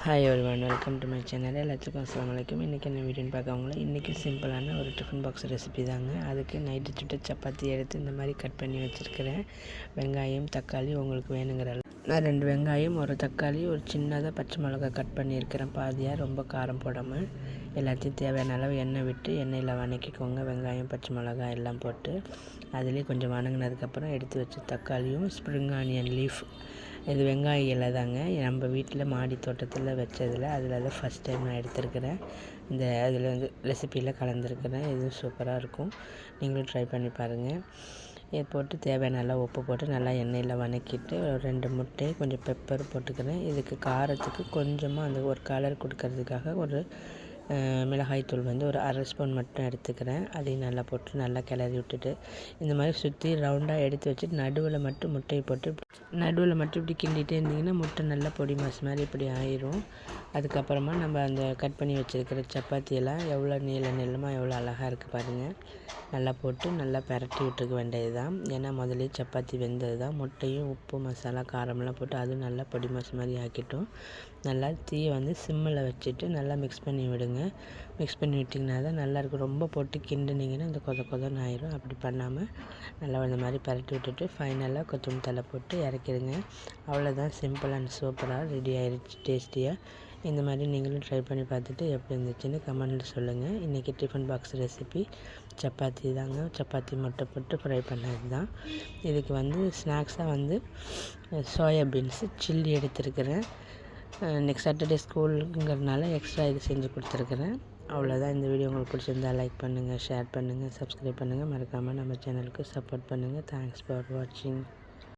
Hi everyone, welcome to my channel. எல்லாத்துக்கும் அஸ்ஸலாமு அலைக்கும். இன்றைக்கி என்ன வீடியோன்னு பார்க்கவங்கள இன்றைக்கி சிம்பிளான ஒரு டிஃபன் பாக்ஸ் ரெசிபி தாங்க. அதுக்கு நைட்டு சுட்ட சப்பாத்தி எடுத்து இந்த மாதிரி கட் பண்ணி வச்சுருக்கிறேன். வெங்காயம், தக்காளி உங்களுக்கு வேணுங்கிற நான் 2 வெங்காயம், ஒரு தக்காளி, ஒரு சின்னதாக பச்சை மிளகா கட் பண்ணியிருக்கிறேன் பாதியாக, ரொம்ப காரம் போடாமல். எல்லாத்தையும் தேவையான அளவு எண்ணெய் விட்டு எண்ணெயில் வதக்கிக்கோங்க. வெங்காயம், பச்சை மிளகாய் எல்லாம் போட்டு அதுலேயே கொஞ்சம் வதங்கினதுக்கப்புறம் எடுத்து வச்ச தக்காளியும் ஸ்ப்ரிங் ஆனியன் லீஃப், இது வெங்காய இலை தாங்க, நம்ம வீட்டில் மாடி தோட்டத்தில் வச்சதில் அதில் தான் ஃபஸ்ட் டைம் நான் எடுத்துருக்கிறேன். அதில் வந்து ரெசிப்பியில் கலந்துருக்கிறேன். இதுவும் சூப்பராக இருக்கும், நீங்களும் ட்ரை பண்ணி பாருங்கள். இதை போட்டு தேவையான நல்லா உப்பு போட்டு நல்லா எண்ணெயில் வதக்கிட்டு ஒரு 2 முட்டை, கொஞ்சம் பெப்பர் போட்டுக்கிறேன். இதுக்கு காரத்துக்கு கொஞ்சமாக அந்த ஒரு கலர் கொடுக்கறதுக்காக ஒரு மிளகாய்த்தூள் வந்து ஒரு 1/2 ஸ்பூன் மட்டும் எடுத்துக்கிறேன். அதையும் நல்லா போட்டு நல்லா கிளறி விட்டுட்டு இந்த மாதிரி சுற்றி ரவுண்டாக எடுத்து வச்சுட்டு நடுவில் மட்டும் முட்டையை போட்டு இப்படி கிண்டிகிட்டே இருந்திங்கன்னா முட்டை நல்லா பொடி மாஸ் மாதிரி இப்படி ஆயிரும். அதுக்கப்புறமா நம்ம அந்த கட் பண்ணி வச்சுருக்கிற சப்பாத்தியெல்லாம் எவ்வளோ நீளமாக எவ்வளோ அழகாக இருக்குது பாருங்கள். நல்லா போட்டு நல்லா பரட்டி விட்டுக்க வேண்டியது தான். ஏன்னா முதலே சப்பாத்தி வெந்தது தான். முட்டையும் உப்பு, மசாலா, காரமெல்லாம் போட்டு அதுவும் நல்லா பொடி மாஸ் மாதிரி ஆக்கிட்டோம். நல்லா தீயை வந்து சிம்மில் வச்சுட்டு நல்லா மிக்ஸ் பண்ணி விடுங்க. மிக்ஸ் பண்ணி விட்டிங்கன்னா தான் நல்லாயிருக்கும். ரொம்ப போட்டு கிண்டுனிங்கன்னா இந்த கொதன்னு ஆயிரும். அப்படி பண்ணாமல் நல்லா இந்த மாதிரி பரட்டி விட்டுட்டு ஃபைனலாக கொத்தமல்லி தழை போட்டு இறக்கிடுங்க. அவ்வளோதான், சிம்பிள் அண்ட் சூப்பராக ரெடி ஆயிடுச்சு டேஸ்டியாக. இந்த மாதிரி நீங்களும் ட்ரை பண்ணி பார்த்துட்டு எப்படி இருந்துச்சுன்னு கமெண்ட்டில் சொல்லுங்கள். இன்றைக்கி டிஃபன் பாக்ஸ் ரெசிபி சப்பாத்தி தாங்க. சப்பாத்தி முட்டை போட்டு ஃப்ரை பண்ணது தான். இதுக்கு வந்து ஸ்நாக்ஸாக வந்து சோயா பீன்ஸு சில்லி எடுத்துருக்கிறேன். நெக்ஸ்ட் சாட்டர்டே ஸ்கூலுங்கிறதுனால எக்ஸ்ட்ரா இது செஞ்சு கொடுத்துருக்குறேன். அவ்வளோதான். இந்த வீடியோ உங்களுக்கு பிடிச்சிருந்தால் லைக் பண்ணுங்கள், ஷேர் பண்ணுங்கள், சப்ஸ்கிரைப் பண்ணுங்கள். மறக்காமல் நம்ம சேனலுக்கு சப்போர்ட் பண்ணுங்கள். தேங்க்ஸ் ஃபார் வாட்சிங்.